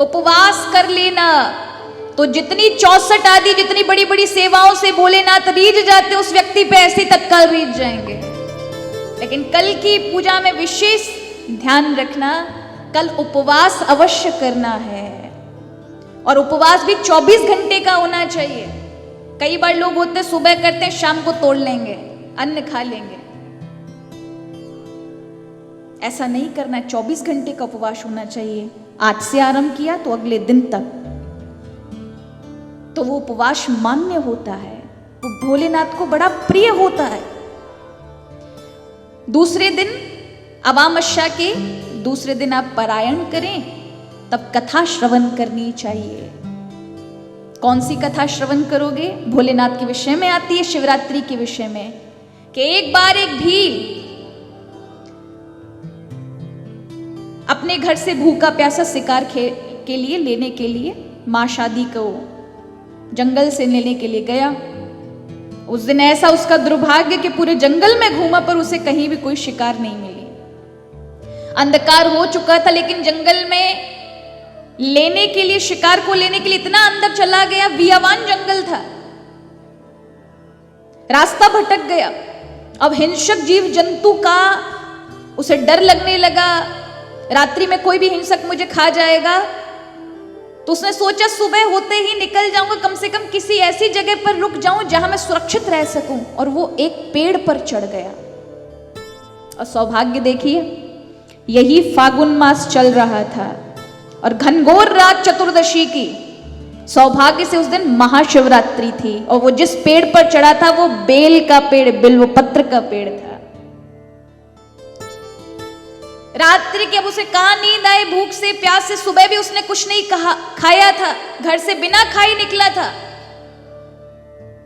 उपवास कर लेना, तो जितनी 64 आदि जितनी बड़ी बड़ी सेवाओं से भोलेनाथ रीझ जाते, उस व्यक्ति पे ऐसे तत्काल रीझ जाएंगे। लेकिन कल की पूजा में विशेष ध्यान रखना, कल उपवास अवश्य करना है, और उपवास भी 24 घंटे का होना चाहिए। कई बार लोग होते सुबह करते हैं, शाम को तोड़ लेंगे, अन्न खा लेंगे। ऐसा नहीं करना, 24 घंटे का उपवास होना चाहिए। आज से आरंभ किया तो अगले दिन तक, तो वो उपवास मान्य होता है, वो भोलेनाथ को बड़ा प्रिय होता है। दूसरे दिन अमावस्या के दूसरे दिन आप पारायण करें, तब कथा श्रवण करनी चाहिए। कौन सी कथा श्रवण करोगे? भोलेनाथ के विषय में आती है, शिवरात्रि के विषय में, कि एक बार एक भील अपने घर से भूखा प्यासा शिकार के लिए लेने के लिए मां शादी को जंगल से लेने के लिए गया। उस दिन ऐसा उसका दुर्भाग्य कि पूरे जंगल में घूमा पर उसे कहीं भी कोई शिकार नहीं मिली। अंधकार हो चुका था, लेकिन जंगल में लेने के लिए, शिकार को लेने के लिए इतना अंदर चला गया, वियावान जंगल था, रास्ता भटक गया। अब हिंसक जीव जंतु का उसे डर लगने लगा, रात्रि में कोई भी हिंसक मुझे खा जाएगा। तो उसने सोचा सुबह होते ही निकल जाऊंगा, कम से कम किसी ऐसी जगह पर रुक जाऊं जहां मैं सुरक्षित रह सकूं। और वो एक पेड़ पर चढ़ गया। और सौभाग्य देखिए, यही फागुन मास चल रहा था और घनघोर रात चतुर्दशी की, सौभाग्य से उस दिन महाशिवरात्रि थी। और वो जिस पेड़ पर चढ़ा था वो बेल का पेड़, बिल्व पत्र का पेड़ था। रात्रि के अब उसे कहां नींद आए, भूख से प्यास से, सुबह भी उसने कुछ नहीं खाया था, घर से बिना खाए निकला था,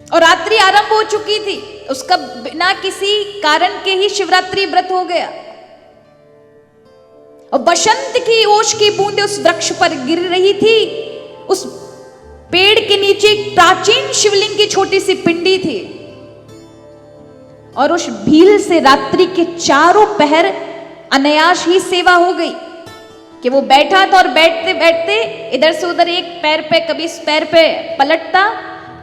और रात्रि आरंभ हो चुकी थी। उसका बिना किसी कारण के ही शिवरात्रि व्रत हो गया। और बसंत की ओश की बूंदें उस वृक्ष पर गिर रही थी। उस पेड़ के नीचे एक प्राचीन शिवलिंग की छोटी सी पिंडी थी, और उस भील से रात्रि के चारों पहर अनायास ही सेवा हो गई कि वो बैठा था, और बैठते बैठते इधर से उधर एक पैर पे, कभी इस पैर पे पलटता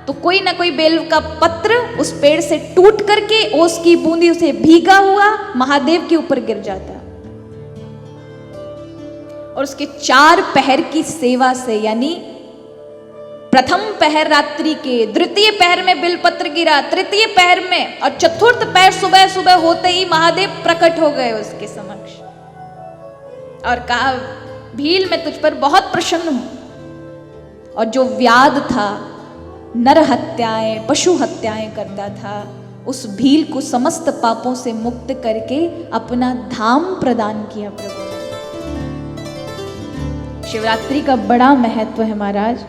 तो कोई ना कोई बेल का पत्र उस पेड़ से टूट करके ओस की बूंदी उसे भीगा हुआ महादेव के ऊपर गिर जाता। और उसके 4 पहर की सेवा से, यानी प्रथम पहर रात्रि के, द्वितीय पहर में बिलपत्र गिरा, तृतीय पहर में, और चतुर्थ पहर सुबह सुबह होते ही महादेव प्रकट हो गए उसके समक्ष और कहा, भील मैं तुझ पर बहुत प्रसन्न हूं। और जो व्याध था, नर हत्याएं, पशु हत्याएं करता था, उस भील को समस्त पापों से मुक्त करके अपना धाम प्रदान किया प्रभु। शिवरात्रि का बड़ा महत्व है महाराज।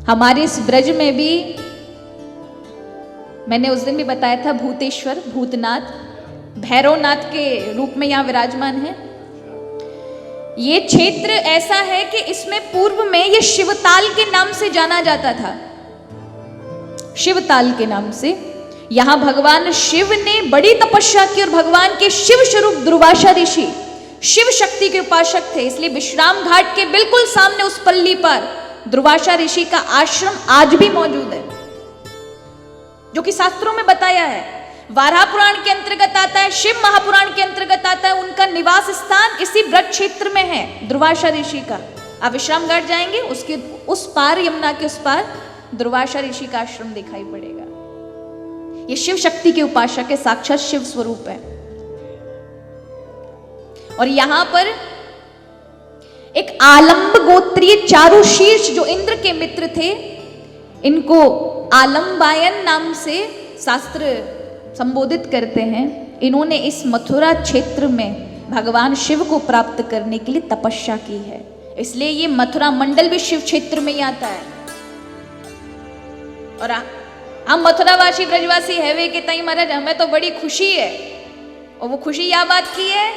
हमारे इस ब्रज में भी, मैंने उस दिन भी बताया था, भूतेश्वर, भूतनाथ, भैरवनाथ के रूप में यहां विराजमान है। ये क्षेत्र ऐसा है कि इसमें पूर्व में ये शिवताल के नाम से जाना जाता था। शिवताल के नाम से यहां भगवान शिव ने बड़ी तपस्या की, और भगवान के शिव स्वरूप दुर्वासा ऋषि शिव शक्ति के उपासक थे। इसलिए विश्राम घाट के बिल्कुल सामने उस पल्ली पर दुर्वासा ऋषि का आश्रम आज भी मौजूद है, जो कि शास्त्रों में बताया है। वाराह पुराण के अंतर्गत आता है, शिव महापुराण के अंतर्गत आता है। उनका निवास स्थान इसी ब्रज क्षेत्र में है, दुर्वासा ऋषि का। आप विश्राम घाट जाएंगे, उसके उस पार, यमुना के उस पार दुर्वासा ऋषि का आश्रम दिखाई पड़ेगा। ये शिव शक्ति के उपासक है, साक्षात शिव स्वरूप है। और यहां पर एक आलंब गोत्रीय चारुशीर्ष, जो इंद्र के मित्र थे, इनको आलम्बायन नाम से शास्त्र संबोधित करते हैं। इन्होंने इस मथुरा क्षेत्र में भगवान शिव को प्राप्त करने के लिए तपस्या की है, इसलिए ये मथुरा मंडल भी शिव क्षेत्र में ही आता है। और हम मथुरावासी ब्रजवासी है वे कि तई महाराज हमें तो बड़ी खुशी है। और वो खुशी यह बात की है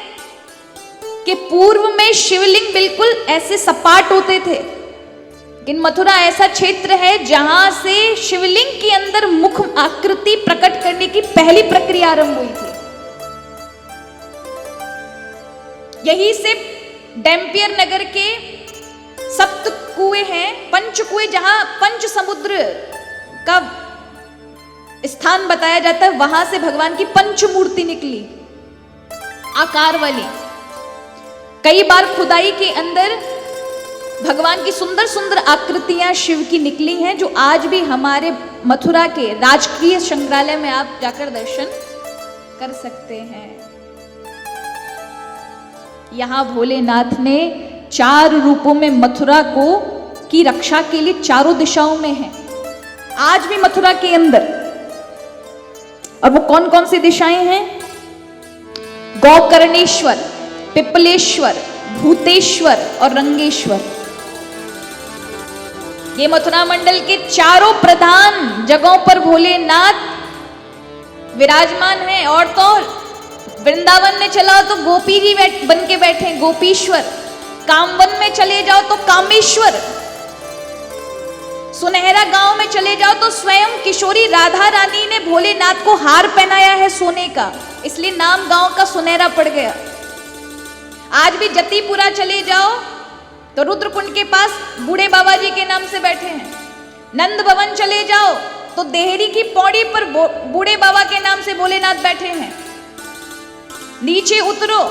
कि पूर्व में शिवलिंग बिल्कुल ऐसे सपाट होते थे, लेकिन मथुरा ऐसा क्षेत्र है जहां से शिवलिंग के अंदर मुख आकृति प्रकट करने की पहली प्रक्रिया आरंभ हुई थी। यहीं से डैम्पियर नगर के सप्त कुएं हैं, पंच कुएं, जहां पंच समुद्र का स्थान बताया जाता है, वहां से भगवान की पंच मूर्ति निकली आकार वाली। कई बार खुदाई के अंदर भगवान की सुंदर सुंदर आकृतियां शिव की निकली हैं, जो आज भी हमारे मथुरा के राजकीय संग्रहालय में आप जाकर दर्शन कर सकते हैं। यहां भोलेनाथ ने 4 रूपों में मथुरा को की रक्षा के लिए चारों दिशाओं में है, आज भी मथुरा के अंदर। और वो कौन कौन सी दिशाएं हैं? गोकर्णेश्वर, पिपलेश्वर, भूतेश्वर और रंगेश्वर। ये मथुरा मंडल के चारों प्रधान जगहों पर भोलेनाथ विराजमान हैं। और तो वृंदावन में चलाओ तो गोपी जी बन के बैठे, गोपीश्वर। कामवन में चले जाओ तो कामेश्वर। सुनहरा गांव में चले जाओ तो स्वयं किशोरी राधा रानी ने भोलेनाथ को हार पहनाया है सोने का, इसलिए नाम गांव का सुनहरा पड़ गया। आज भी जतीपुरा चले जाओ तो रुद्रकुंड के पास बूढ़े बाबा जी के नाम से बैठे हैं। नंद भवन चले जाओ तो देहरी की पौड़ी पर बूढ़े बाबा के नाम से भोलेनाथ बैठे हैं। नीचे उतरो,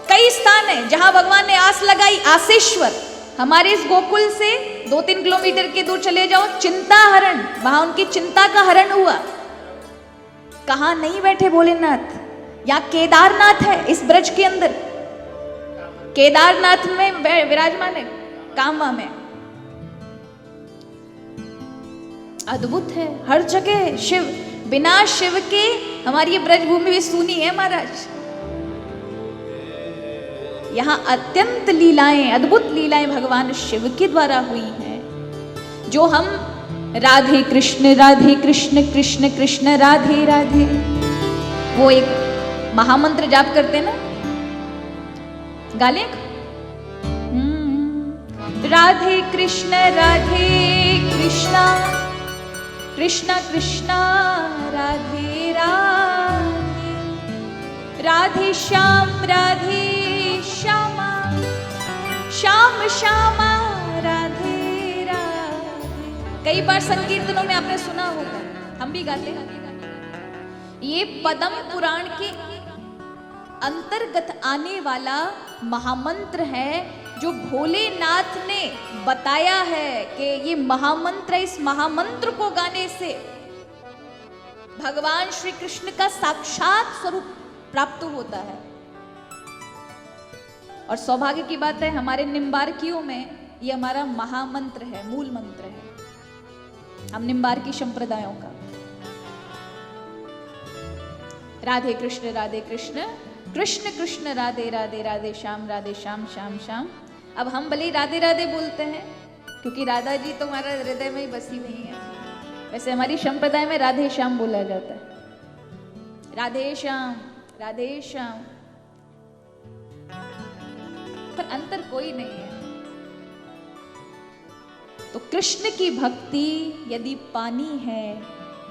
कई स्थान है जहां भगवान ने आस लगाई, आसेश्वर। हमारे इस गोकुल से 2-3 किलोमीटर के दूर चले जाओ, चिंता हरण, वहां उनकी चिंता का हरण हुआ। कहां नहीं बैठे भोलेनाथ? यहां केदारनाथ है, इस ब्रज के अंदर केदारनाथ में विराजमान है, कामवा में। अद्भुत है, हर जगह शिव। बिना शिव के हमारी ये ब्रज भूमि भी सूनी है महाराज। यहां अत्यंत लीलाएं, अद्भुत लीलाएं भगवान शिव के द्वारा हुई हैं, जो हम राधे कृष्ण कृष्ण कृष्ण राधे राधे, वो एक महामंत्र जाप करते हैं ना, गाले। राधे कृष्ण कृष्ण कृष्ण राधे राधे, राधे श्याम श्याम श्यामा राधे राधे। कई बार संकीर्तनों में आपने सुना होगा, हम भी गाते हैं। ये पद्म पुराण के अंतर्गत आने वाला महामंत्र है, जो भोलेनाथ ने बताया है कि ये महामंत्र, इस महामंत्र को गाने से भगवान श्री कृष्ण का साक्षात स्वरूप प्राप्त होता है। और सौभाग्य की बात है, हमारे निम्बार्कियों में ये हमारा महामंत्र है, मूल मंत्र है, हम निम्बार्की संप्रदायों का। राधे कृष्ण कृष्ण कृष्ण राधे राधे, राधे श्याम श्याम श्याम। अब हम भले ही राधे राधे बोलते हैं, क्योंकि राधा जी तो हमारा हृदय में ही बसी हुई है। वैसे हमारी संप्रदाय में राधे श्याम बोला जाता है, राधे श्याम राधे श्याम, पर अंतर कोई नहीं है। तो कृष्ण की भक्ति यदि पानी है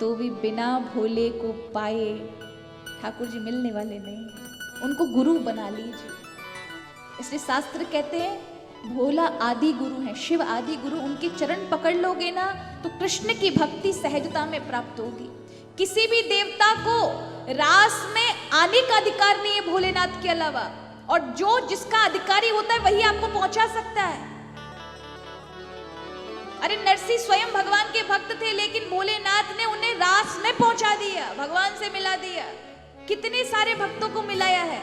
तो भी बिना भोले को पाए ठाकुर जी मिलने वाले नहीं है, उनको गुरु बना लीजिए। इसलिए शास्त्र कहते हैं भोला आदि गुरु है, शिव आदि गुरु, उनके चरण पकड़ लोगे ना तो कृष्ण की भक्ति सहजता में प्राप्त होगी। किसी भी देवता को रास में आने का अधिकार नहीं है भोलेनाथ के अलावा, और जो जिसका अधिकारी होता है वही आपको पहुंचा सकता है। अरे नरसिंह स्वयं भगवान के भक्त थे, लेकिन भोलेनाथ ने उन्हें रास में पहुंचा दिया, भगवान से मिला दिया। कितने सारे भक्तों को मिलाया है।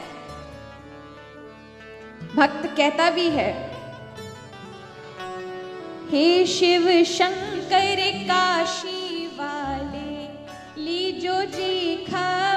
भक्त कहता भी है, हे शिव शंकर काशी वाले, लीजो जी खा